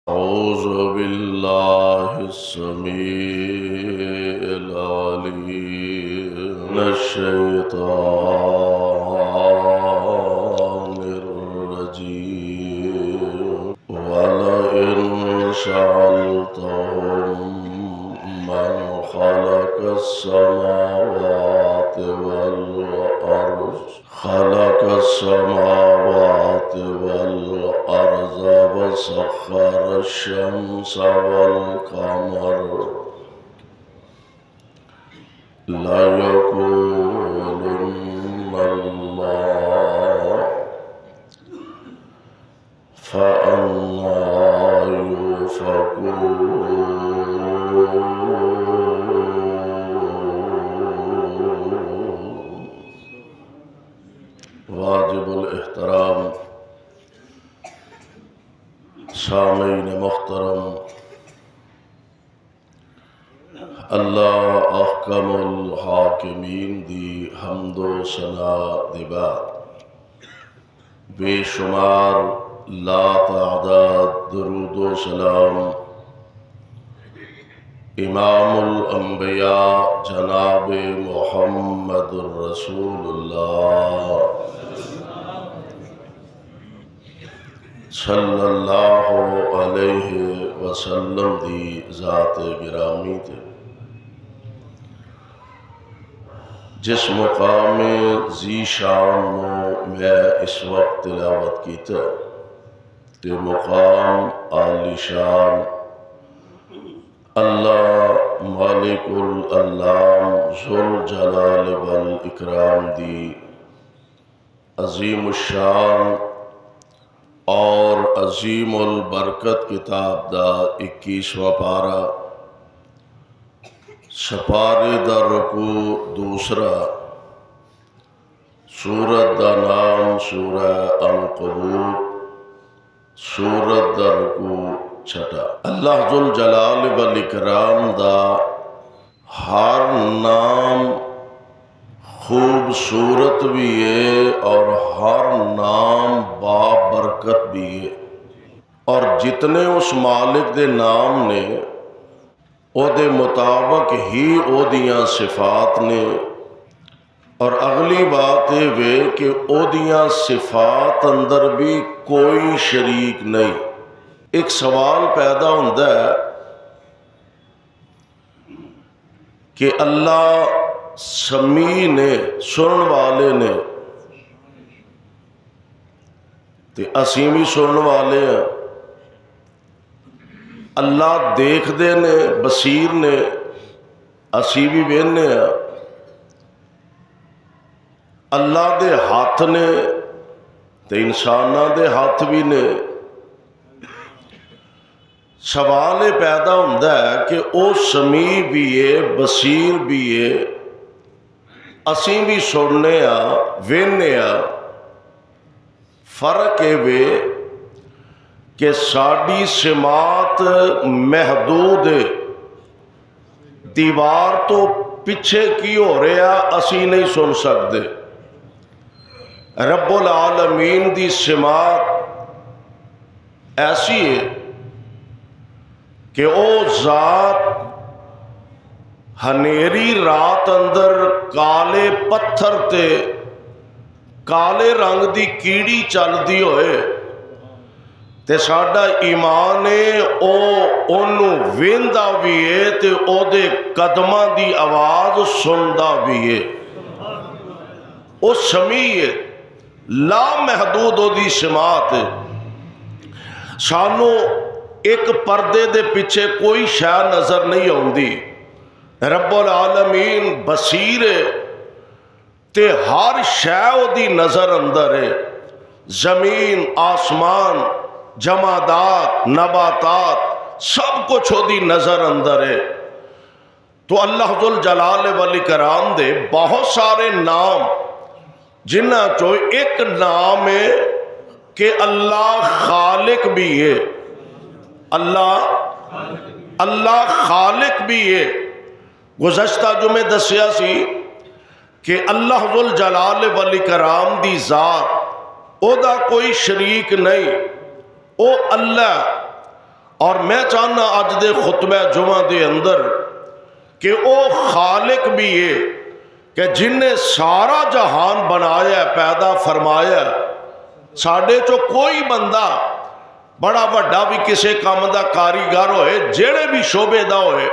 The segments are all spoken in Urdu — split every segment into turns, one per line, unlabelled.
أعوذ بالله السميع العليم من الشيطان الرجيم ولئن سألتهم من خلق السماوات والأرض وسخر الشمس والقمر ليقولن الله فأنى يؤفكون واجب الاحترام سامعین محترم، اللہ احکم الحاکمین دی حمد و ثنا دی بعد بے شمار لا تعداد درود و سلام امام الانبیاء جناب محمد الرسول اللہ صلی اللہ علیہ وسلم دی ذات گرامی تے جس مقام ذی شان نو میں اس وقت تلاوت کیتا تے مقام عالی شان اللہ مالک الانام ذوالجلال والاکرام دی عظیم الشان اور عظیم البرکت کتاب دا 21واں پارہ سپارے دا رکوع دوسرا سورت دا نام سورہ عنقبوت سورت دا رکوع چھٹا۔ اللہ ذوالجلال والاکرام دا ہر نام خوبصورت بھی ہے اور ہر نام بابرکت بھی ہے، اور جتنے اس مالک دے نام نے او دے مطابق ہی او دیاں صفات نے، اور اگلی بات یہ وے کہ او دیاں صفات اندر بھی کوئی شریک نہیں۔ ایک سوال پیدا ہوتا ہے کہ اللہ سمیع نے، سنن والے نے، تے اسیں بھی سنن والے ہیں۔ اللہ دیکھ دے نے، بصیر نے، اسی بھی وینے ہیں۔ اللہ دے ہاتھ نے تے انساناں دے ہاتھ بھی نے۔ سوال یہ پیدا ہوتا ہے کہ او سمیع بھی ہے، بصیر بھی ہے، اسیں بھی سننے ہاں، وینے ہاں۔ فرق یہ وے کہ ساڈی سماعت محدود ہے، دیوار تو پیچھے کی ہو رہا اسی نہیں سن سکتے۔ رب العالمین دی سماعت ایسی ہے کہ او ذات ہنیری رات اندر کالے پتھر تے کالے رنگ دی کیڑی چل دی ہوئے تے ساڈا ایمان ہے انہوں ویندا بھی ہے تے او دے قدماں دی آواز سندا بھی ہے۔ او سمیع ہے، لا محدود او دی سماعت ہے۔ سانو ایک پردے دے پیچھے کوئی شے نظر نہیں آندی۔ رب العالمین بصیر ہے تے ہر شے او دی نظر اندر ہے۔ زمین، آسمان، جمادات، نباتات سب کچھ او دی نظر اندر ہے۔ تو اللہ ذوالجلال والاکرام دے بہت سارے نام، جنہ چو ایک نام ہے کہ اللہ خالق بھی ہے۔ اللہ خالق بھی ہے۔ گزشتہ جمعے دسیا سی کہ اللہ ذوالجلال والاکرام دی ذات او دا کوئی شریک نہیں، او اللہ، اور میں چاہنا اج دے خطبہ جمعہ دے اندر کہ او خالق بھی ہے کہ جن نے سارا جہان بنایا پیدا فرمایا. ساڈے چو کوئی بندہ بڑا وڈا بھی کسے کام دا کاریگر ہوئے جڑے بھی شعبے دا ہوئے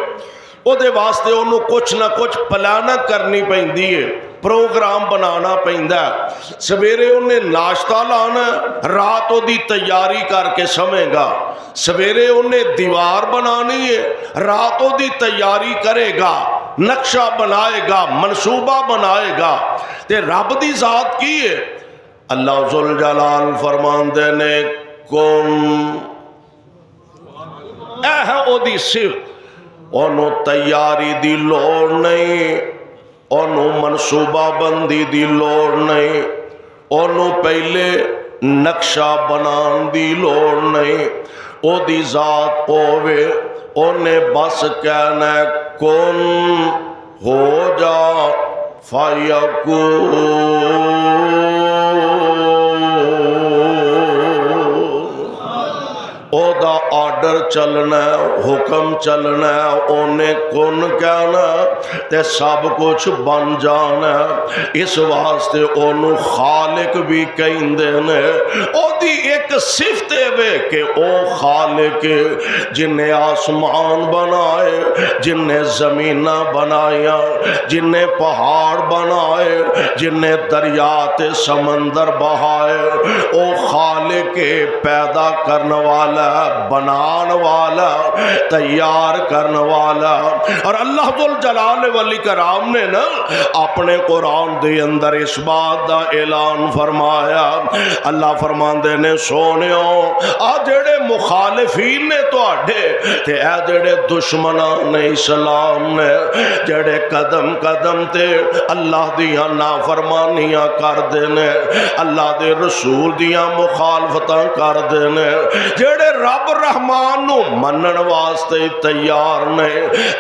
او دے واسطے انہوں کچھ نہ کچھ پلانہ کرنی پیندی ہے، پروگرام بنانا پیندا ہے. سویرے انہیں ناشتہ لانا، رات او دی تیاری کر کے سمے گا. سویرے انہیں دیوار بنانی ہے، رات او دی تیاری کرے گا، نقشہ بنائے گا، منصوبہ بنائے گا. تے رب دی ذات کی ہے؟ اللہ ذوالجلال فرماندے نے کن، اے ہے او دی صرف انہوں تیاری دی لوڑ نہیں، انہوں منصوبہ بندی دی لوڑ نہیں، انہوں پہلے نقشہ بنان دی لوڑ نہیں. او دی ذات ہووے انہیں بس کہنا کن ہو جا فیکون. او دا آرڈر چلنا ہے، حکم چلنا ہے، انہیں کن کہنا تے سب کچھ بن جانا ہے. اس واسطے انہوں خالق بھی کہیں دینے. او دی ایک صفت ہے کہ او خالق جن نے آسمان بنائے، جن نے زمینہ بنایا، جن نے پہاڑ بنائے، جن نے دریات سمندر بہائے. او خالق پیدا کرنے والا، بنان والا، تیار کرنے والا. اور اللہ ذوالجلال والاکرام نے نا اپنے قرآن دے اندر اس بات دا اعلان فرمایا. اللہ فرماندے نے سونیو آ جڑے مخالفین نے تواڈے تے اے جڑے دشمنان اسلام نے جڑے قدم قدم تے اللہ دیاں نافرمانیاں کر دینے، اللہ دے رسول دیاں مخالفتاں کر دینے، جڑے رب رحمان نو منن واسطے تیار نے،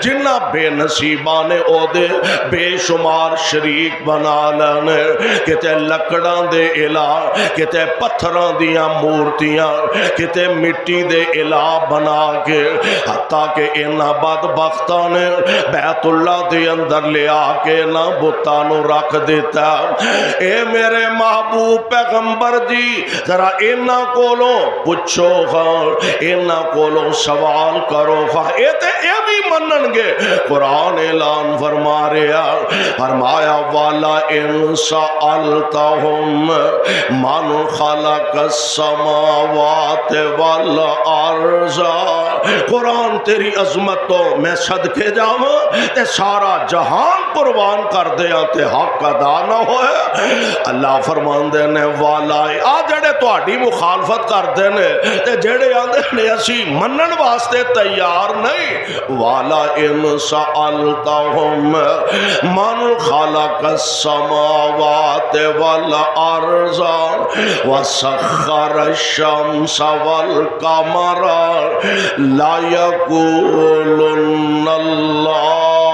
جنہ بے نصیباں نے او دے بے شمار شریک بنا لینے، کتے لکڑاں دے الہ، کتے پتھراں دیاں مورتیاں، کتے مٹی دے الہ بنا کے، حتیٰ کہ انہاں بدبختاں نے بیت اللہ دے اندر لے آ کے نہ بتانو رکھ دیتا. اے میرے محبوب پیغمبر جی ذرا انہاں کولوں پوچھو خان، انہاں کولوں سوال کرو خان، اے بھی منن گے. قرآن اعلان فرما رہا، فرمایا والا ان سألتہم من خلق السماوات والارض. قرآن تیری عظمت تو میں صدقے جاواں تے سارا جہان قربان کر دیاں تے حق ادا نہ ہوئے. اللہ فرماندے نے والا آ جڑے تہاڈی مخالفت کردے نے تے جڑے آندے نے اسی منن واسطے تیار نہیں، والا ان سألتہم من خلق السماوات والارض وسخر الشمس والقمر لا يقولن اللہ.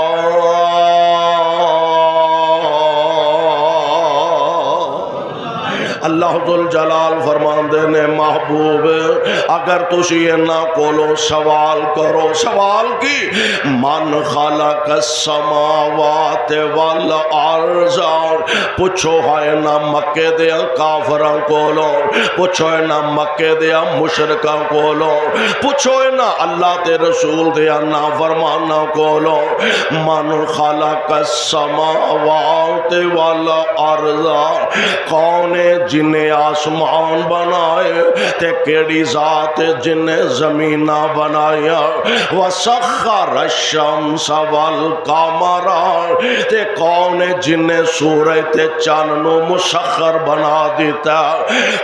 اللہ ذوالجلال فرماندے نے محبوب اگر تسی انہاں کولوں سوال کرو، سوال کی من خلق السماوات والارض، پوچھو ہے نہ مکے دیا کافراں کولوں، پوچھو ہے نہ مکے دیا مشرکاں کولوں، پوچھو ہے نہ اللہ تے رسول دیا نافرماناں کولوں، من خلق السماوات والارض، کون جن نے آسمان بنائے تے کیڑی ذات جن نے زمینہ بنایا، وسخر الشمس والقمر، تے کون جن نے سورج تے چاند نو مسخر بنا دیتا،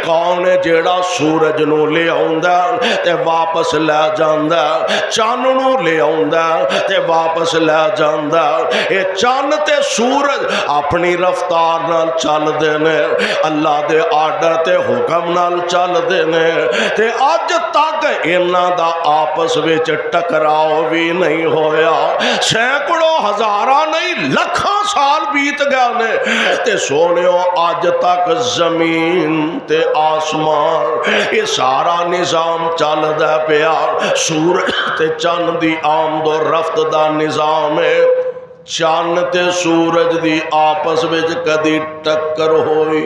کون جیڑا سورج نو لے آوندا تے واپس لے جاندا، چاند نو لے آوندا تے واپس لے جاندا. اے چاند تے سورج اپنی رفتار نال چل دے نے، اللہ دے آرڈر تے حکم نال چل دینے تے اج تک انہاں دا آپس وچ ٹکراؤ بھی نہیں ہویا سینکڑوں ہزاراں نہیں لکھاں سال بیت گئے نے تے سونیو اج تک زمین تے آسمان یہ سارا نظام چلدا پیا سورج تے چند دی آمد و رفت دا نظام ہے چاند تے سورج دی آپس وچ کدی ٹکر ہوئی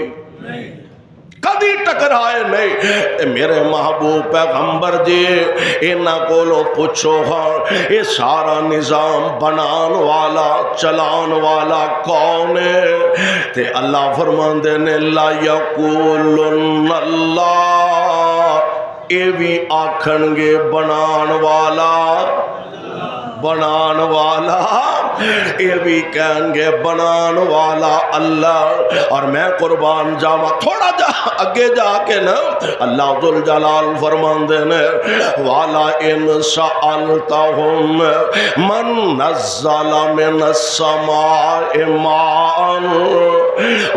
کدی ٹکرائے نہیں میرے محبوب پیغمبر جی انہاں کولو پوچھو ہاں یہ سارا نظام بنان والا چلان والا کون ہے تے اللہ فرماندے نے لا یقولن اللہ اے بھی آکھن گے بنان والا یہ بھی کہیں گے بنان والا اللہ اور میں قربان جاواں تھوڑا جا اگے جا کے نا اللہ ذل جلال فرماندے نے والا ان سألتہم من نزل من السماء ماء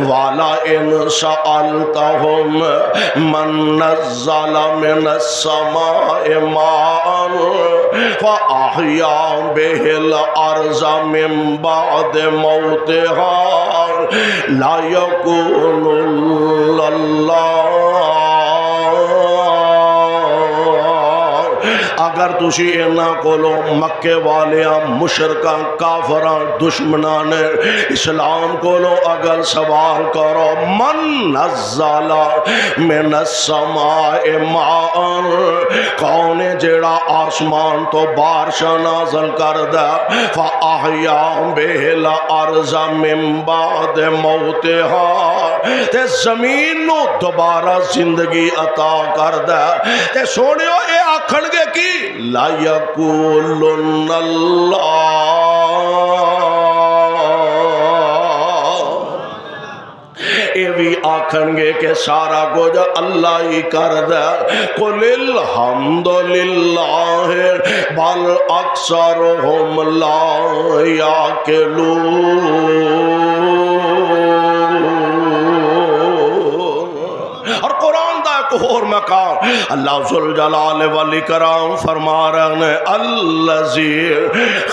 والا ان سألتہم من نزل من السماء ماء فأحیا به الارض من بعد موتها لا يكون اللہ اگر تسی انہاں کولو مکے والیاں مشرکاں کافراں دشمنان اسلام کولو اگر سوال کرو من نزل من السماء ماء کون جیڑا آسمان تو بارش نازل کردا فاحیا به الارض من بعد موتها تے زمین نو دوبارہ زندگی عطا کردا تے سونیو اے آکھن گے کی لا یقولن اللہ اے بھی آکھن گے کہ سارا کچھ اللہ ہی کردا قل الحمدللہ بل اکثرهم لا یعقلون اور قرآن دا ایک اور مقام اللہ ذل جلال والاکرام فرما رہے ہیں الذی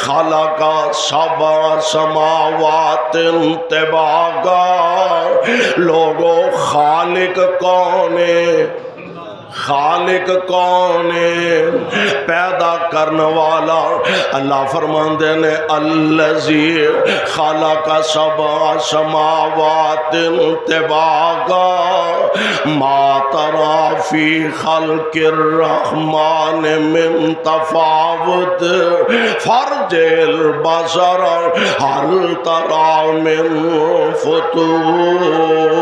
خلق سبع سماوات طباقا لوگو خالق کون ہے خالق کون ہے پیدا کرنے والا اللہ فرماندے نے الذی خلق سبع سماوات طباقا ما ترى فی خلق الرحمن من تفاوت فرجع البصر هل ترى من فطور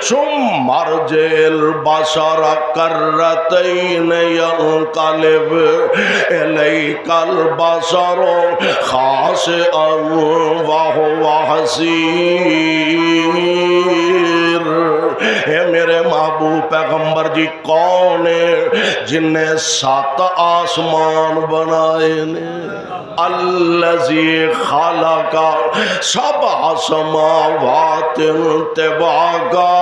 ثم ارجع البصر کرتین ینقلب الیک البصر خاسئا وهو حسیر اے میرے محبوب پیغمبر جی کون ہے جن نے 7 آسمان بنائے نے الذی خلق سبع سماوات طباقا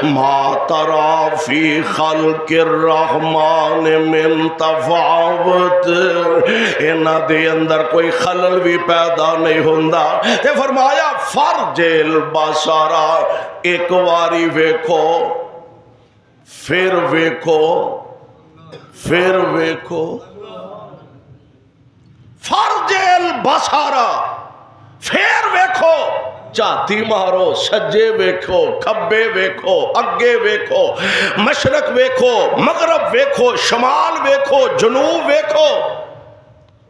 ما ترى فی خلق الرحمن من تفاوت انہاں دے اندر کوئی خلل بھی پیدا نہیں ہوندا تے فرمایا فرجع البصر ایک واری ویکھو پھر ویکھو پھر ویکھو فرجع البصر پھر ویکھو چاتی مارو سجے ویکھو کھبے ویکھو اگے ویکھو مشرق ویکھو مغرب ویکھو شمال ویکھو جنوب ویکھو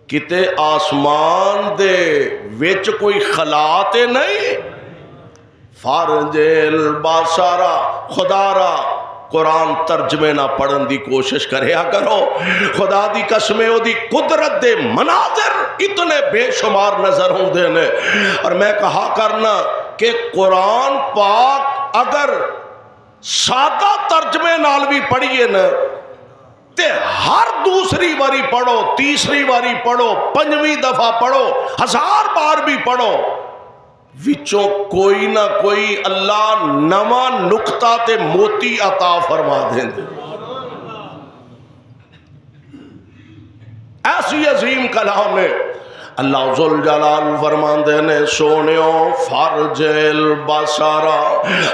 کتے آسمان دے وچ کوئی خلا تے نہیں فرجع البصر خدا را قرآن ترجمے نہ پڑھن دی کوشش کریا کرو خدا دی قسمیں او دی قدرت دے مناظر اتنے بے شمار نظر ہوں دینے اور میں کہا کرنا کہ قرآن پاک اگر سادہ ترجمے نال بھی پڑھئے نا تے ہر دوسری باری پڑھو تیسری باری پڑھو 5ویں دفعہ پڑھو 1000 بار بھی پڑھو وچوں کوئی نہ کوئی اللہ نواں نقطہ تے موتی عطا فرما دیندے. ایسی عظیم کلام ہے. اللہ ذوالجلال فرماندے نے سونیو فرج البصر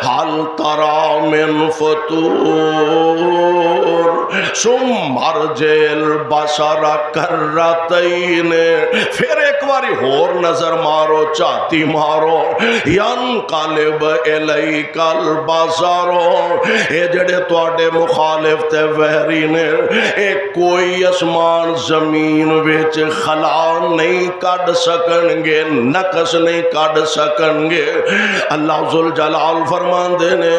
حل تری من فطور ثم ارجع البصر کرتین. پھر ایک باری ہور نظر مارو چاتی مارو. ینقلب الیک البصر. اے جڑے تواڈے مخالف تے وحری نے اے کوئی اسمان زمین وچ خلا نہیں کڈ سکن گے, نقص نہیں کڈ سکن گے. اللہ ذوالجلال فرماندے نے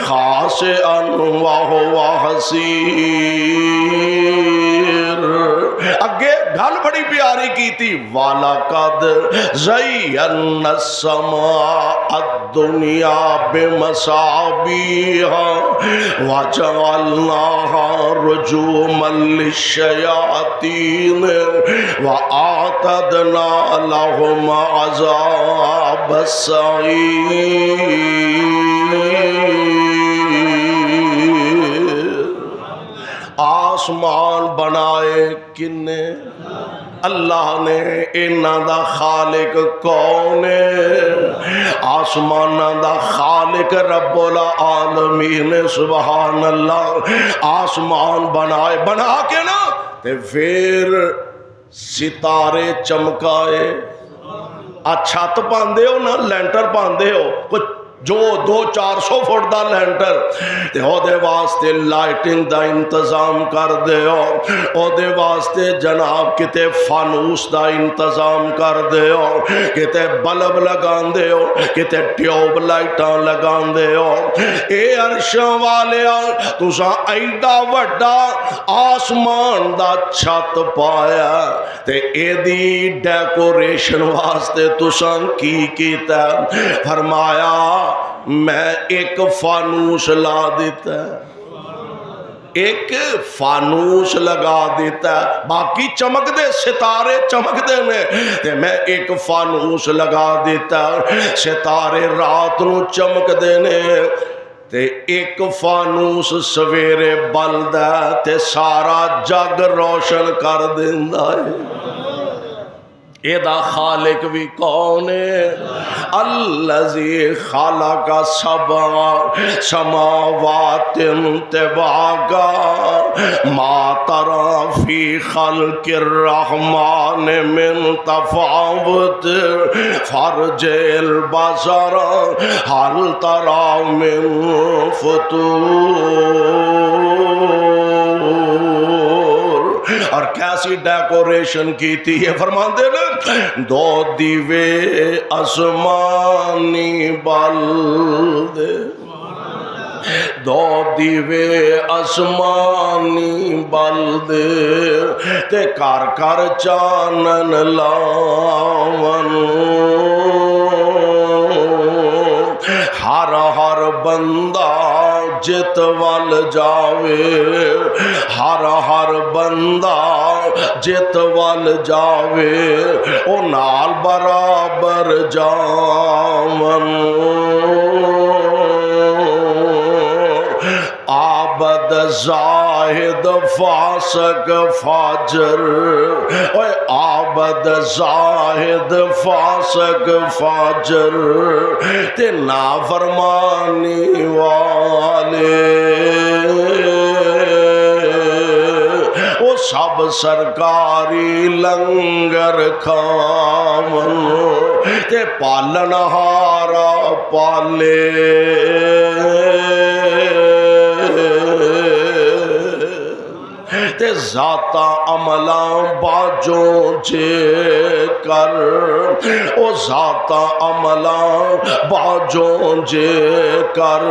خاسئن وہو حسیر. اگے گل بڑی پیاری کی تھی وَلَقَدْ زَيَّنَّا السَّمَاءَ الدُّنْيَا بِمَصَابِيحَ وَجَعَلْنَاهَا رُجُومًا لِلشَّيَاطِينِ وَأَعْتَدْنَا لَهُمْ عَذَابَ السَّعِيرِ. آسمان بنائے کنے؟ اللہ نے. انہاں دا خالق کون ہے؟ آسماناں دا خالق رب العالمین. سبحان اللہ. آسمان بنائے, بنا کے نا تے پھر ستارے چمکائے. چھت پاندے ہو نا, لینٹر پاندے ہو, کچھ جو 200-400 فٹ دا لینٹر تے او دے واسطے لائٹنگ دا انتظام کر دے ہو, او دے واسطے جناب کتے فانوس دا انتظام کر دے ہو, کتے بلب لگان دے ہو, کتے ٹیوب لائٹاں لگان دے ہو. اے عرشاں والے تساں ایڈا وڈا آسمان دا چھت پایا تے اے دی ڈیکوریشن واسطے تساں کی کیتا؟ فرمایا میں ایک فانوس لا دیتا ہے, ایک فانوس لگا دیتا ہے, باقی چمک دے ستارے چمک دے نے تے میں ایک فانوس لگا دیتا ہے, ستارے رات نو چمک دے نے تے ایک فانوس سویرے بلدا تے سارا جگ روشن کر دیندا ہے. اے دا خالق بھی کون ہے؟ الذی خلق سبع سماوات طباقا ما ترى فی خلق الرحمن من تفاوت فارجع البصر هل ترى من فطور. اور کیسی ڈیکوریشن کی تھی یہ فرمان دے نا, 2 دیوے آسمانی بلدے, 2 دیوے آسمانی بلدے تے کر کر چانن لاون. ہر ہر بندہ جت وال جاوے, ہر ہر بندہ جت وال جاوے او نال برابر جاون. عابد زاہد فاسق فاجر, اوے عابد زاہد فاسق فاجر تے نافرمانی والے او سب سرکاری لنگر کھاون تے پالنہارا پالے. تے ذاتا عملاں باجوں جے کر, او ذاتا عملاں باجوں جے کر,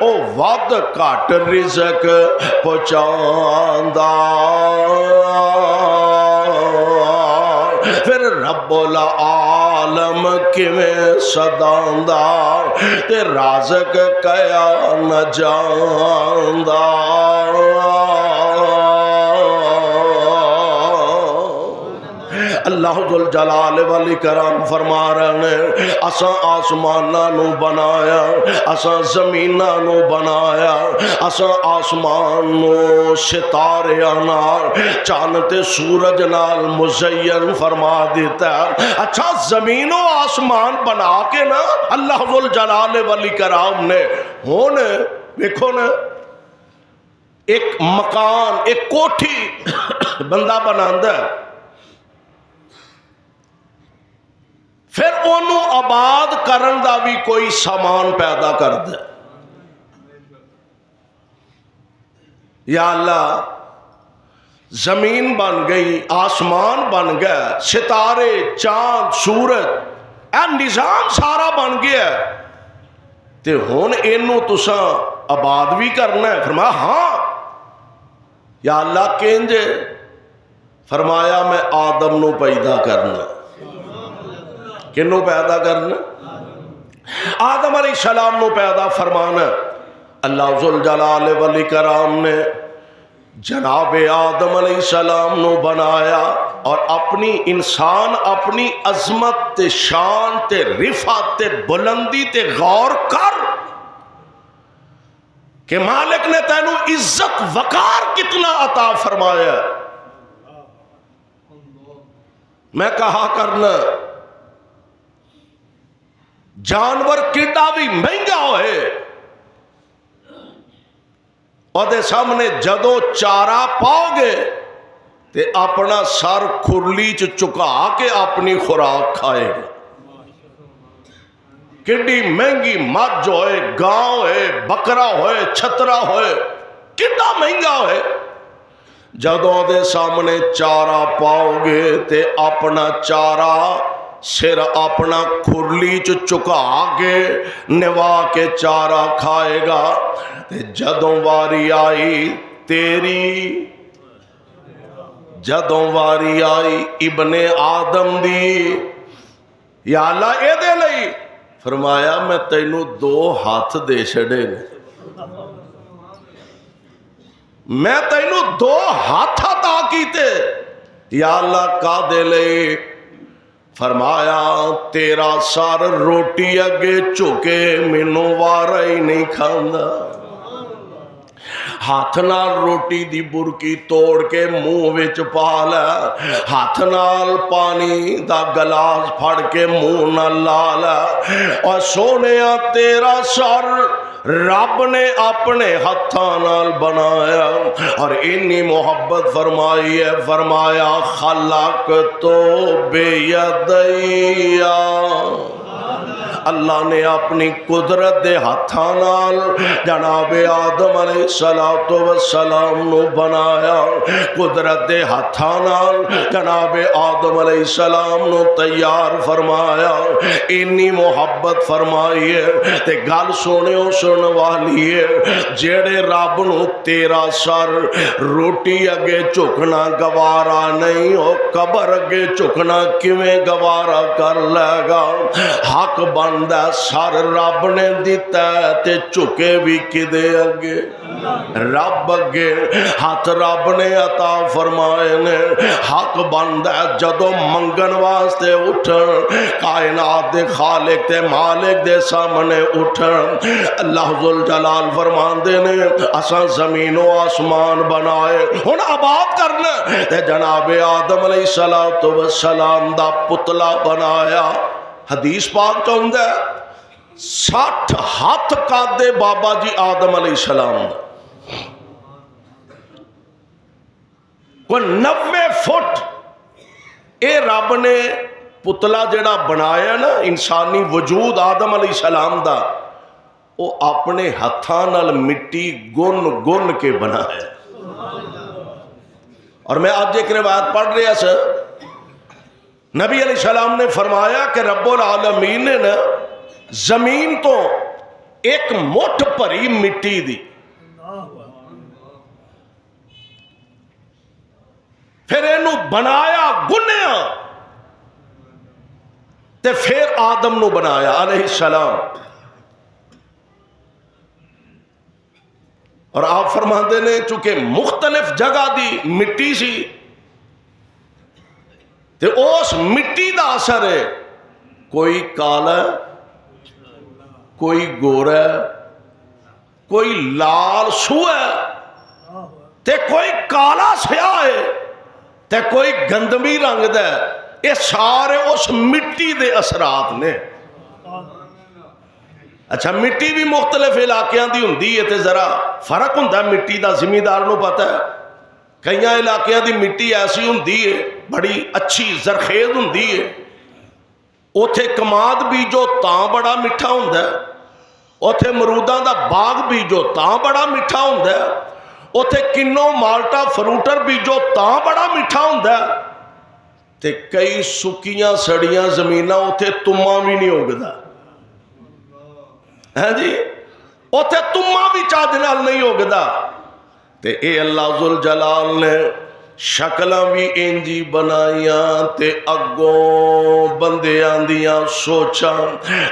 او ود کٹ رزق پہنچاندا. پھر رب العالم کیویں صداندا تے رازق کیا نہ جاندا. اللہ ذل جلال والاکرام فرما رہے ہیں اساں آسماناں نو بنایا، اساں زمیناں نو بنایا، اساں آسمان نو ستاریاں نال چاند تے سورج نال مزین فرما دیتا ہے۔ اچھا زمین و آسمان بنا کے نا اللہ ذل جلال والاکرام نے ہون دیکھو نا ایک مکان ایک کوٹھی بندہ بناندا ہے، پھر انہوں آباد کرن دا بھی کوئی سامان پیدا کر دے۔ یا اللہ زمین بن گئی، آسمان بن گیا، ستارے چاند سورج اے نظام سارا بن گیا تے ہن اینوں تساں آباد بھی کرنا ہے؟ فرمایا ہاں۔ یا اللہ کینجے؟ فرمایا میں آدم نو پیدا کرنا۔ کنو پیدا کرنا؟ آدم علیہ السلام نو پیدا فرمانا۔ اللہ ذل جلال والاکرام نے جناب آدم علیہ السلام نو بنایا اور اپنی انسان اپنی عظمت تے شان تے رفعت تے بلندی تے غور کر کہ مالک نے تینوں عزت وقار کتنا عطا فرمایا۔ میں کہا کرنا جانور کیڈا بھی مہنگا ہوئے اور دے سامنے جدو چارہ پاؤ گے تے اپنا سر کھرلی چکا کے اپنی خوراک کھائے گا۔ کڈی مہنگی مجھ ہوئے، گاؤں ہوئے، بکرا ہوئے، چھترا ہوئے، کڈا مہنگا ہوئے، جدو دے سامنے چارہ پاؤ گے تے اپنا چارہ سر اپنا کھرلی چکا کے نوا کے چارہ کھائے گا۔ جدوں واری آئی تیری، جدوں واری آئی ابن آدم دی، یا اللہ اے دے لئی فرمایا میں تینوں 2 ہاتھ دے چھڑے نے، میں تینوں 2 ہاتھ عطا کیتے۔ یا اللہ کا دے لئی؟ فرمایا تیرا سر روٹی اگے چکے مینوں وارا ہی نہیں کھاندا، ہاتھ نال روٹی دی برکی توڑ کے منہ وچ پا لے، ہاتھ نال پانی دا گلاس پھڑ کے منہ نال لا لے، اور سونیا تیرا سر رب نے اپنے ہتھاں نال بنایا اور انی محبت فرمائی ہے۔ فرمایا خلق تو بے یدیا، اللہ نے اپنی قدرت دے ہتھاں نال جناب آدم علیہ السلام نو بنایا، قدرت دے ہتھاں نال جناب آدم علیہ السلام نو تیار فرمایا، انی محبت فرمائی ہے۔ تے گل سنیو سن والی ہے، جیڑے رب نو تیرا سر روٹی اگے چکنا گوارا نہیں، ہو قبر اگے چکنا کیویں گوارا کر لے گا؟ حق بندہ سر رب نے دیتا ہے تے چکے بھی کدے اگے؟ رب اگے، ہاتھ رب نے عطا فرمائے نے، حق بندہ جدو منگن واسطے اٹھن، کائنات دے خالق تے مالک دے سامنے اٹھن، اللہ ذل جلال فرماندے نے اساں زمین و آسمان بنائے ہن آباد کرنا تے جناب آدم علیہ السلام دا پتلا بنایا۔ حدیث پاک چاہتا ہے 60 ہاتھ قدے بابا جی آدم علیہ السلام دا، کوئی 90 فٹ اے رب نے پتلا جڑا بنایا نا انسانی وجود آدم علیہ السلام دا، وہ اپنے ہتھاں نال مٹی گن گن کے بنایا۔ اور میں آج ایک روایت پڑھ رہا سا، نبی علیہ السلام نے فرمایا کہ رب العالمین نے نا زمین تو ایک مٹھ پری مٹی دی، پھر اینو بنایا گنیا تے پھر آدم نو بنایا علیہ السلام۔ اور آپ فرماندے نے چونکہ مختلف جگہ دی مٹی سی، تے اس مٹی دا اثر ہے، کوئی کالا ہے، کوئی گورا ہے، کوئی لال سو ہے تے کوئی کالا سیاہ ہے تے کوئی گندمی رنگ دا ہے، یہ سارے اس مٹی دے اثرات نے۔ اچھا مٹی بھی مختلف علاقیاں دی ہوندی ہے تے ذرا فرق ہوندا مٹی دا زمیندار نو پتہ ہے، کئی علاقیاں دی مٹی ایسی ہوندی ہے بڑی اچھی زرخیز ہوندی ہے، اوتھے کماد بیجو تاں بڑا میٹھا ہوندا ہے، اوتھے مروداں دا باغ بیجو تاں بڑا میٹھا ہوندا ہے، اوتھے کنو مالٹا فروٹر بیجو تاں بڑا میٹھا ہوندا ہے، تے کئی سکیاں سڑیاں زمیناں اوتھے تما بھی نہیں اگدا، ہاں جی اوتھے تما بھی چاج نال نہیں اگدا۔ تے اے اللہ ذوالجلال نے شکلاں بھی انجی بنائیاں تے اگوں بندیاں دیاں سوچاں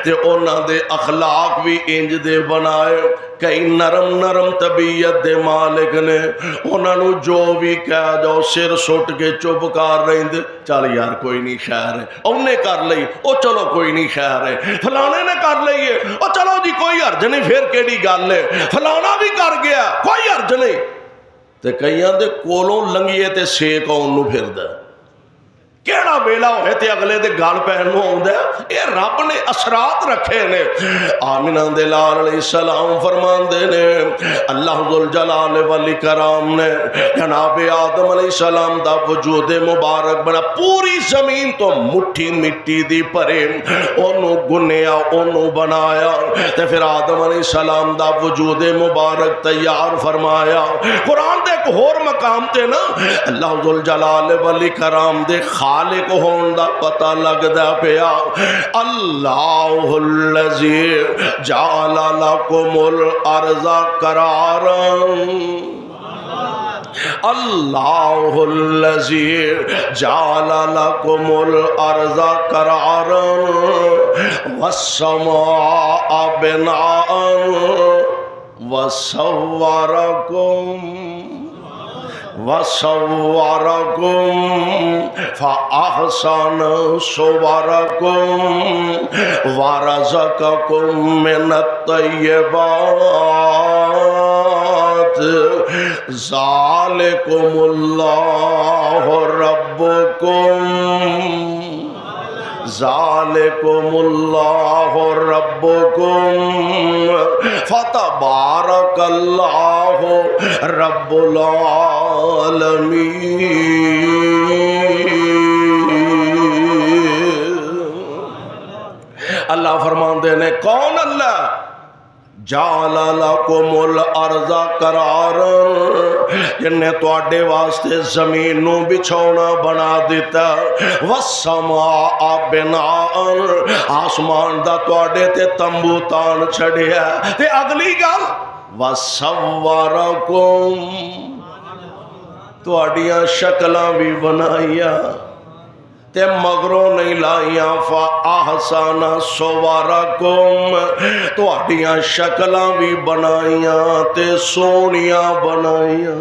تے انہاں دے اخلاق بھی انج دے بنائے، کئی نرم نرم طبیعت دے مالک نے، انہاں نو جو بھی کہہ جاؤ سر سٹ کے چپ کر رہندے، چل یار کوئی نہیں خیر ہے، انہیں کر لئی او چلو کوئی نہیں خیر ہے، فلانے نے کر لئی ہے او چلو جی کوئی حرج نہیں، پھر کیڑی گل ہے، فلانا بھی کر گیا کوئی حرج نہیں، تے کئیاں دے کولوں لنگیے تے سیک آن نو پھردا کیڑا ویلا ہوئے تے اگلے دے گال پہن نو آوندا ہے۔ اے رب نے اثرات رکھے نے۔ آمنہ دے لال علیہ السلام فرماندے نے اللہ ذوالجلال والاکرام نے جناب آدم علیہ السلام دا وجود مبارک بنا، پوری زمین تو مٹھی مٹی دی پرے اونوں گنیا اونوں بنایا تے پھر آدم علیہ السلام دا وجود مبارک تیار فرمایا۔ قرآن دے ایک ہور مقام تے نا اللہ ذوالجلال والاکرام دے خالق ہون دا پتہ لگدا پیا۔ اللہ الذی جعل لکم الارض قرارا، اللہ الذی جعل لکم الارض قرارا والسماء بناء وصوركم فأحسن صوركم ورزقكم من الطيبات ذلكم الله ربكم ذالکم اللہ ربکم فتبارک اللہ رب العالمین۔ اللہ فرماندے نے کون اللہ؟ جعل لکم الارض قرارا، جن نے تواڈے واسطے زمین نو بچھونا بنا دیتا، والسماء بناء، آسمان دا تواڈے تے تمبو تان چھڑیا، تے اگلی گل وصورکم، تواڈیاں شکلاں بھی بنائیاں تے مگروں نہیں لائیاں، فَأَحْسَنَ صُوَرَكُمْ، تواڈیاں شکلاں بھی بنائیاں تے سونیاں بنائیاں،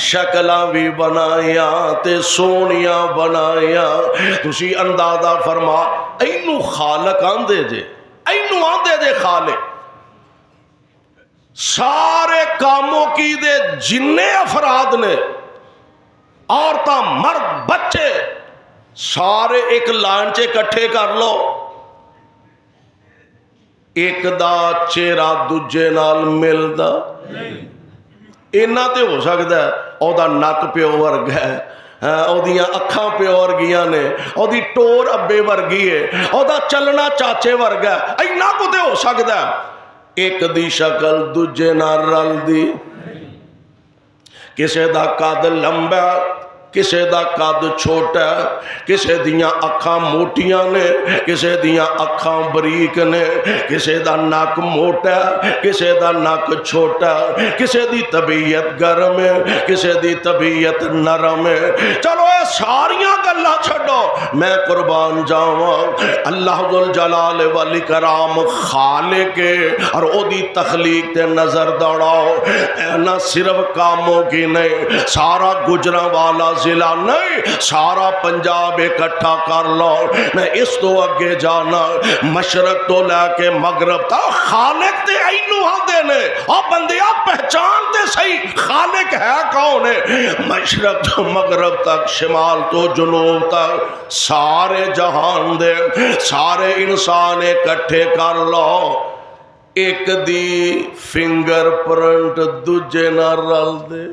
شکلاں بھی بنائیاں تے سونیاں بنائیاں۔ تسی اندازہ فرما اینو خالق آندے جے، اینو آندے جے خالق۔ سارے کاموں کی دے جننے افراد نے، عورتاں مرد بچے سارے ایک لائن چے کٹھے کر لو، ایک دا چہرہ دوجے نال ملدا اینا تے ہو سکتا ہے، او دا نک پیو ورگ ہے، او دیاں اکھاں پیو ورگیاں نے، او دی ٹور ابے ورگی ہے، او دا چلنا چاچے ورگ ہے، اینا کو تے ہو سکتا ہے۔ ایک دی شکل دوجے نال رل دی، کسے دا قد لمبا کسے دا قد چھوٹا، کسے دیاں اکھاں موٹیاں نے، کسے دیاں اکھاں بریک نے، کسے دا نک موٹا کسے دا نک چھوٹا، کسے دی طبیعت گرم ہے کسے دی طبیعت نرم ہے۔ چلو اے ساریاں گلاں چھڈو، میں قربان جاواں اللہ ذوالجلال والاکرام خالق ہے، اور او دی تخلیق تے نظر دوڑاؤ، نہ صرف کاموں کی نہیں، سارا گجراں والا ضلع نہیں، سارا پنجاب اکٹھا کر لو، میں اس تو اگے جانا مشرق تو لے کے مغرب تک خالق تے اینو آندے نے، اور بندیا پہچان تے صحیح خالق ہے کون ہے؟ مشرق تو مغرب تک، شمال تو جنوب تک، سارے جہان دے سارے انسان اکٹھے کر لو، ایک دی فنگر پرنٹ دوجے نہ رل دے۔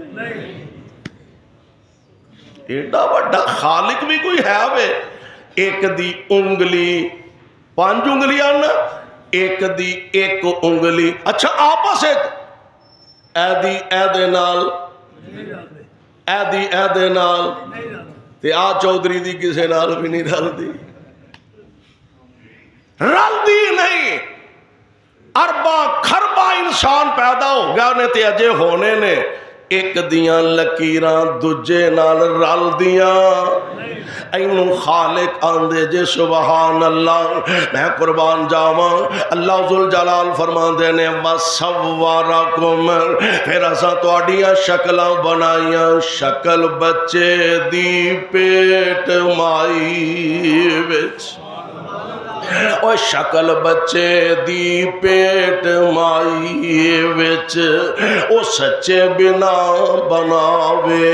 ایڈا بڑا خالق بھی کوئی ہے وے؟ ایک دی انگلی 5 انگلیاں نا، ایک دی ایک انگلی، اچھا آپس اے دی اے دے نال، اے دی اے دے نال، تے آ چودھری دی کسے نال بھی نہیں رل دی، رل دی نہیں۔ اربا کھربا انسان پیدا ہو گیا نے تے اجے ہونے نے، ایک دیاں لکیراں دوجے نال رل دیاں، اینو خالق آندے جے سبحان اللہ۔ میں قربان جاواں، اللہ ذوالجلال فرماندے نے وَصَوَّرَكُمْ، پھر اساں تہاڈیاں شکلاں بنائیاں، شکل بچے دی پیٹ مائی وچ، او شکل بچے دی پیٹ مائی وچ، او سچے بنا بناوے،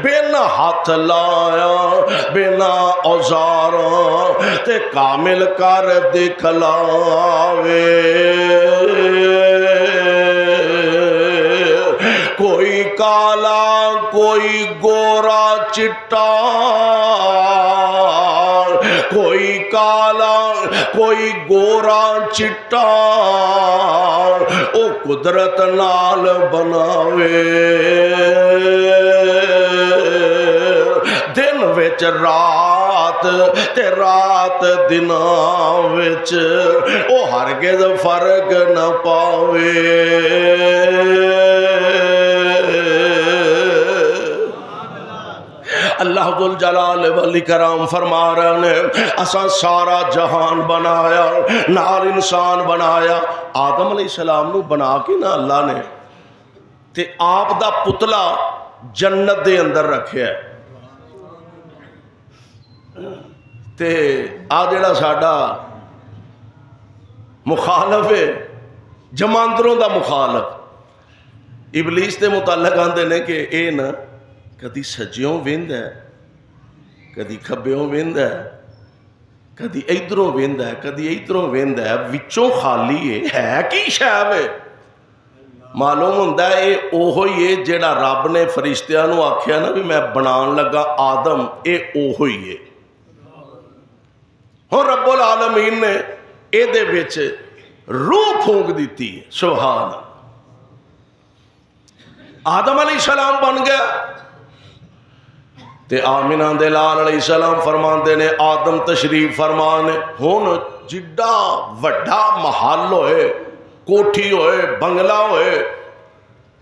بنا ہاتھ لایا بنا اوزاراں تے کامل کر دکھلاوے، کوئی کالا کوئی گورا چٹا، کوئی کالا کوئی گورا چٹا، او قدرت نال بناوے، دن وچ رات تے رات دناں وچ، او ہرگز فرق نہ پاوے۔ اللہ ذوالجلال والاکرام فرما رہے ہیں اساں سارا جہان بنایا، نال انسان بنایا، آدم علیہ السلام نو بنا کے نا اللہ نے تے آپ دا پتلا جنت دے اندر رکھیا ہے، تے آ جڑا ساڈا مخالف ہے، جماندروں دا مخالف، ابلیس دے متعلق آندے نے کہ اے نا کدی سجیوں ویند ہے، کدی کھبیوں ویند ہے، کدی ادھروں ویند ہے، کدی ادھروں ویند ہے، وچوں خالی ہے کی شے وے؟ معلوم ہوندا ہے اے اوہی ہے جیڑا رب نے فرشتیاں نو آکھیا نا بھی میں بنان لگا آدم، اے اوہی ہے۔ ہن رب العالمین نے اے دے وچ روح پھونک دیتی ہے، سبحان اللہ۔ آدم علیہ السلام بن گیا تے آمینہ دے لال علیہ السلام فرماندے نے آدم تشریف فرمانے، ہون جڈا وڈا محل ہوئے، کوٹھی ہوئے، بنگلہ ہوئے،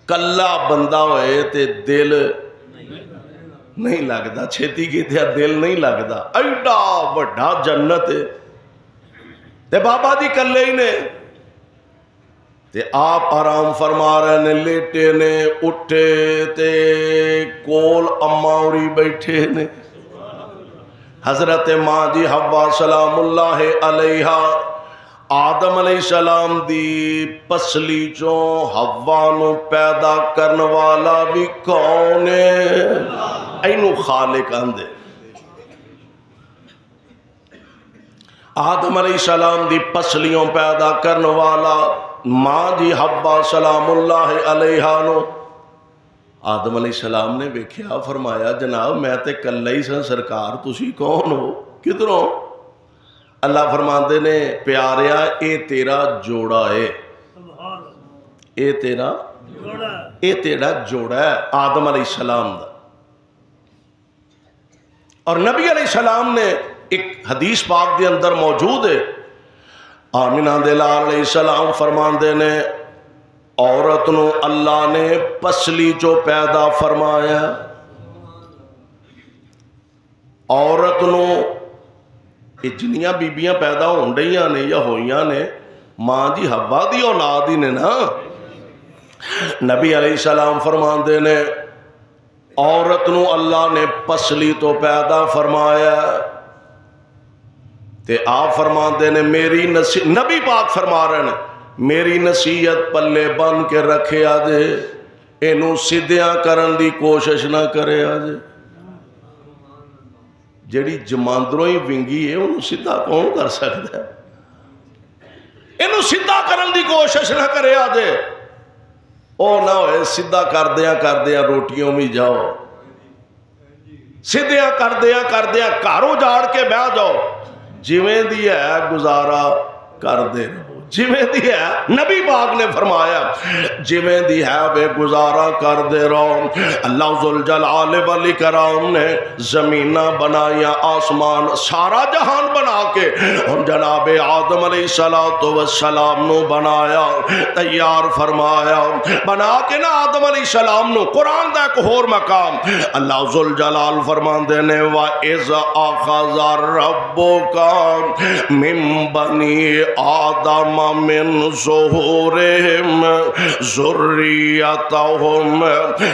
کلا بندہ ہوئے تے دل نہیں لگدا، چھیتی کی تھیا دل نہیں لگدا، ایڈا وڈا جنت ہے تے بابا دی کلے ہی نے، تے آپ آرام فرما رہے نے، لیٹے نے، اٹھے تے کول اماں اوری بیٹھے نے، حضرت ماں جی حوا سلام اللہ علیہا، آدم علیہ السلام دی پسلی چوں حوا نو پیدا کرن والا بھی کون ہے؟ اینو خالق آندے۔ آدم علیہ السلام دی پسلیوں پیدا کرن والا ماں جی حوا سلام اللہ علیہا نو آدم علیہ السلام نے ویکھیا، فرمایا جناب میں تے کلہ ہی سن، سرکار تسی کون ہو، کدھروں؟ اللہ فرماندے نے پیاریا اے تیرا جوڑا ہے، اے تیرا جوڑا ہے آدم علیہ السلام دا۔ اور نبی علیہ السلام نے ایک حدیث پاک دے اندر موجود ہے، آمینہ دے لال علیہ السلام فرماندے نے عورت نو اللہ نے پسلی جو پیدا فرمایا، عورت نو جنیاں بیبیاں پیدا ہون رہیاں نے یا ہوئیاں نے ماں جی حوا دی اولاد ہی نے نا، نبی علیہ السلام فرماندے نے عورت نو اللہ نے پسلی تو پیدا فرمایا تے آپ فرماندے نے میری نبی پاک فرما رہے ہیں میری نصیحت پلے بن کے رکھے آجے اینو سیدھیاں کرن دی کوشش نہ کرے آجے جیڑی جماندروں ہی ونگی ہے انہوں سیدھا کون کر سکتا ہے اینو سیدھا کرن دی کوشش نہ کرے آجے او نہ ہوئے سیدھا کر دیا روٹیوں میں جاؤ سیدھیاں کر دیا کاروں جاڑ کے بیٹھ جاؤ جویں دی ہے گزارا کر دے رہو جویں دی ہے نبی پاک نے فرمایا جویں دی ہے بے گزارا کر دے رہو اللہ ذوالجلال والاکرام نے زمینہ بنایا آسمان سارا جہان بنا کے ہم جناب آدم علیہ السلام نو بنایا تیار فرمایا بنا کے نا آدم علیہ السلام نو قرآن دا ایک اور مقام اللہ ذوالجلال فرماندے نے وَإِذْ أَخَذَ رَبُّكَ مِن بَنِي آدَمَ من ظهورهم ذريتهم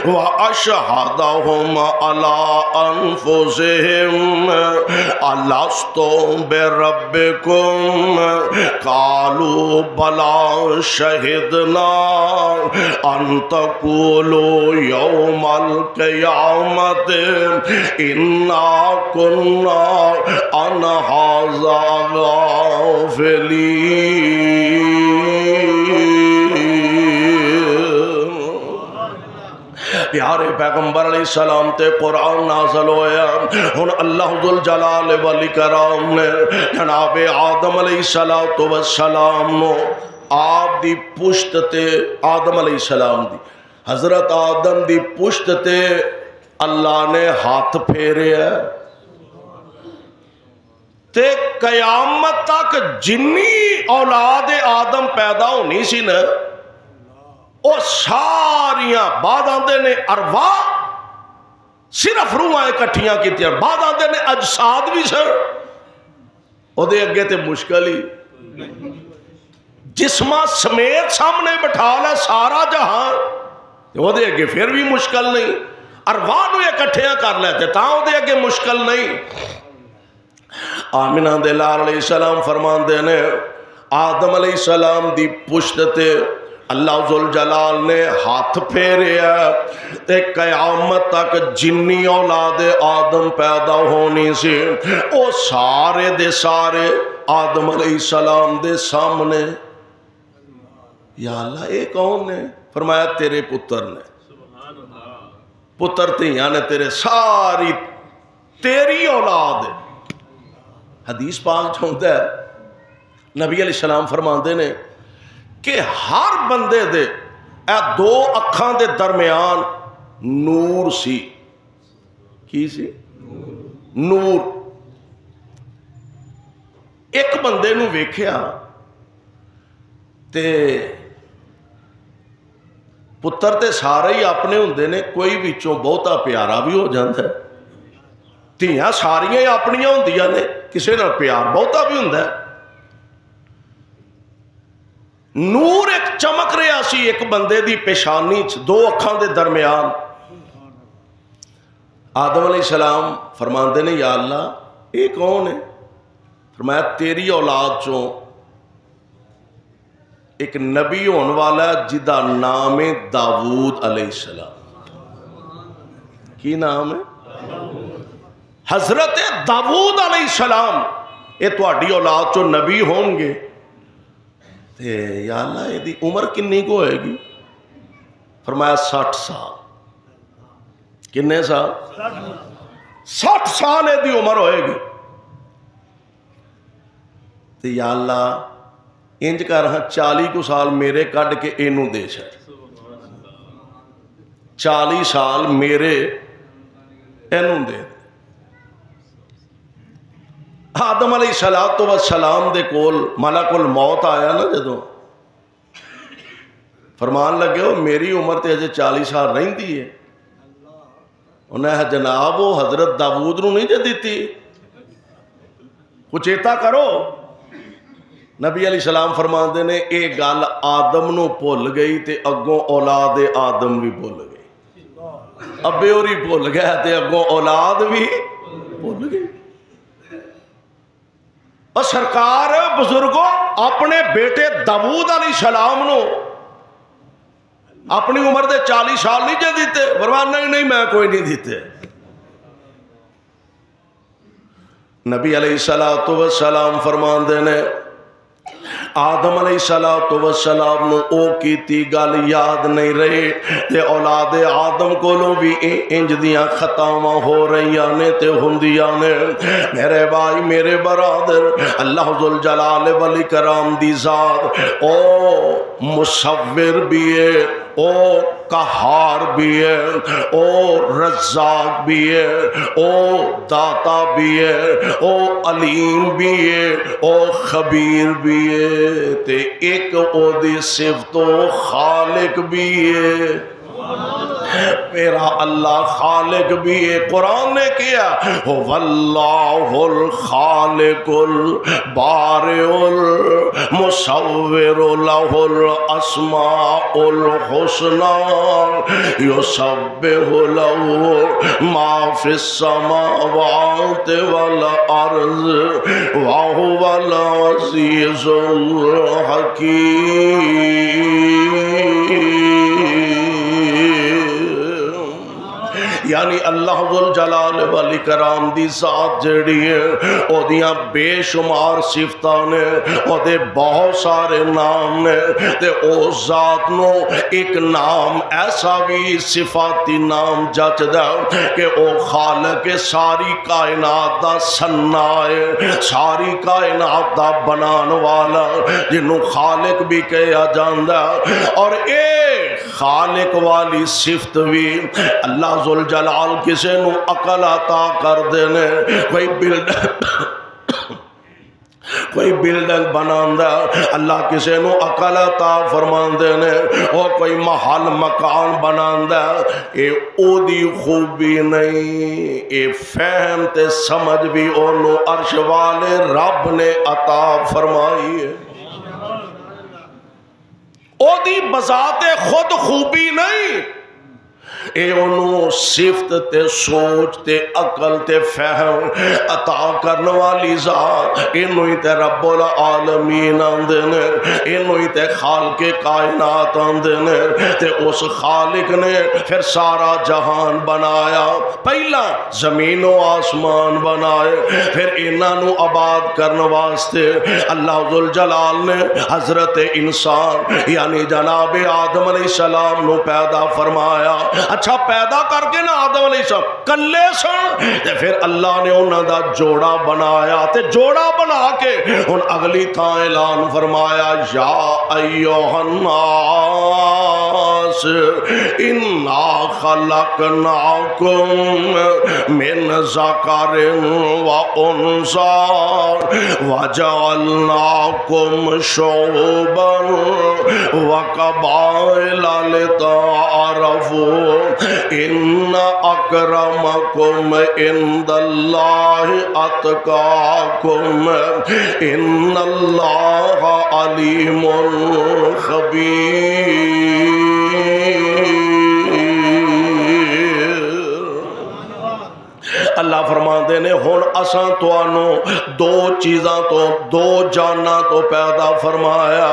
وأشهدهم على أنفسهم ألست بربكم قالوا بلى شهدنا أن تقولوا يوم القيامة إنا كنا عن هذا غافلين پیارے پیغمبر علیہ السلام تے قرآن نازل ہویا ہن اللہ ذوالجلال والاکرام نے جناب آدم علیہ السلام نو آپ دی پشت تے آدم علیہ السلام دی حضرت آدم دی پشت تے اللہ نے ہاتھ پھیرے ہے تے قیامت تک جنی اولاد آدم پیدا ہونی سی نا او ساریاں بعد آندے نے ارواح صرف روحاں اکٹھیاں کیتیاں بعد آندے نے اجساد بھی سر او دے اگے تے مشکل ہی جسمہ سمیت سامنے بٹھا لے سارا جہان او دے اگے پھر بھی مشکل نہیں ارواح نو اکٹھیاں کر لیتے تاں او دے اگے مشکل نہیں آمینہ دے لال علیہ السلام فرماندے نے آدم علیہ السلام دی پشت تے اللہ ذوالجلال نے ہاتھ پھیریا تے قیامت تک جنی اولاد آدم پیدا ہونی سی او سارے دے سارے آدم علیہ السلام دے سامنے یا اللہ اے کون نے فرمایا تیرے پتر نے پتر تیاں نے تیرے ساری تیری اولاد ہے حدیث پاک چاہتا ہے نبی علیہ السلام فرماندے نے کہ ہر بندے دے اے دو اکھاں دے درمیان نور سی کی سی نور ایک بندے نو ویکھیا تے پتر تے سارے ہی اپنے ہوندے نے کوئی وچوں بہتا پیارا بھی ہو جاندا ہے تیاں ساریاں ہی اپنیاں ہوندیاں نے کسے نال پیار بہتا بھی ہوندا ہے نور ایک چمک رہا سی ایک بندے دی پیشانی دو اکھاں دے درمیان آدم علیہ السلام فرماندے نے یا اللہ یہ کون ہے فرمایا تیری اولاد چوں ایک نبی ہون والا جدا نام ہے داؤد علیہ السلام کی نام ہے حضرت داؤد علیہ السلام یہ تہاڈی اولاد چوں نبی ہون گے تے یا اللہ یہ دی عمر کنی کو ہوئے گی فرمایا 60 سال کنے سال 60 سال یہ دی عمر ہوئے گی تے یا اللہ انج کر ہاں 40 کو سال میرے کڈ کے اینو دے چھڑ 40 سال میرے اینو دے آدم علیہ السلام دے کول ملک الموت آیا نا جدو فرمان لگے ہو میری عمر تے اجے 40 سال رہندی ہے انہیں جناب وہ حضرت داؤد نو نہیں جے دیتی کچھ چیتا کرو نبی علیہ السلام فرماندے نے اے گل آدم نو بھول گئی تے اگوں اولاد آدم بھی بھول گئی، ابے ہوری بھول گیا تے اگوں اولاد بھی بھول گئی۔ اور سرکار بزرگوں اپنے بیٹے داؤد علیہ السلام نو اپنی عمر دے 40 سال نہیں جے دیتے، فرمانا ہی نہیں میں کوئی نہیں دیتے۔ نبی علیہ السلام فرماندے نے آدم علیہ السلام نو او کیتی گل یاد نہیں رہی تے اولاد آدم کولوں بھی انج دیاں خطاواں ہو رہیاں نے تے ہوندیاں نے۔ میرے بھائی میرے برادر، اللہ ذوالجلال والاکرام دی ذات او مصور بھی ہے، او قہار بھی ہے، او رزاق بھی ہے، او داتا بھی ہے، او علیم بھی ہے، او خبیر بھی ہے، تے ایک او دی صفت خالق بھی ہے۔ میرا اللہ خالق بھی ہے۔ قرآن نے کیا واللہ الخالق البارئ المصور لہ الاسماء الحسنى یسبح لہ ما فی السماوات والارض وہو العزیز الحکیم۔ یعنی اللہ ذوالجلال والاکرام دی ذات جڑی ہے او دیاں بے شمار صفتاں نے، او دے بہت سارے نام نے، تے او ذات نو ایک نام ایسا بھی صفاتی نام جچدا کہ او خالق ساری کائنات دا صناع ہے، ساری کائنات دا بنان والا، جنوں خالق بھی کہا جاندا۔ اور اے خالق والی صفت بھی اللہ ذوالجلال کسے نو عقل عطا کر دینے۔ کوئی بلڈنگ بناندا اللہ کسے نو عقل عطا فرمان دینے، اور کوئی محل مکان بناندا اے او دی خوبی نہیں، اے فہم تے سمجھ بھی اونو عرش والے رب نے عطا فرمائی ہے۔ او دی بذات خود خوبی نہیں، اے انہوں صفت تے سوچ تے عقل تے فہم عطا کرنے والی ذات، انہوں ہی تے رب العالمین آندے نے، انہوں ہی تے خالق کائنات آندے نے۔ تے اس خالق نے پھر سارا جہان بنایا، پہلا زمین و آسمان بنائے، پھر انہاں نو آباد کرنے واسطے اللہ ذوالجلال نے حضرت انسان یعنی جناب آدم علیہ السلام نو پیدا فرمایا۔ اچھا پیدا کر کے نا آدم علیہ السلام کلے سن، تے پھر اللہ نے انہاں دا جوڑا بنایا، تے جوڑا بنا کے ان اگلی تھا اعلان فرمایا یا ایوہ الناس انا خلقناکم من ذکر و انثی وجعلناکم شعوبا و قبائل لتعارفوا ان اکرمکم عند اللہ اتقاکم ان اللہ علیم خبیر۔ اللہ فرماندے نے ہن اساں توانوں دو چیزاں تو دو جاناں تو پیدا فرمایا۔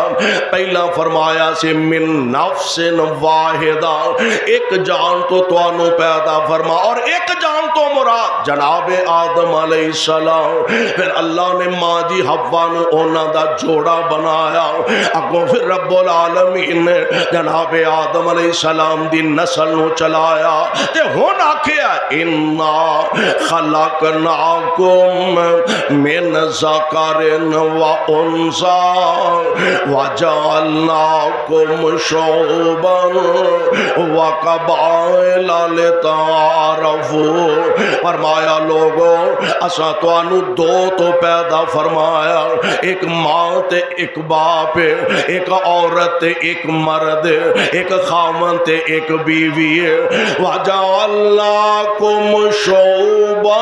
پہلا فرمایا سے من نفس واحدہ، ایک جان تو توانوں پیدا فرما، اور ایک جان تو مراد جناب آدم علیہ السلام۔ پھر اللہ نے ماں جی حوا نو انہاں دا جوڑا بنایا، اگوں پھر رب العالمین نے جناب آدم علیہ السلام دی نسل نو چلایا، تے ہن آکھیا انا خلقناکم من ذکر و انثی وجعلناکم شعوبا و قبائل لتعارفوا۔ فرمایا لوگو اساں تانوں دو تو پیدا فرمایا، ایک ماں تے ایک باپ، ایک عورت تے ایک مرد، ایک خاوند تے ایک بیوی۔ وجعلناکم شعوبا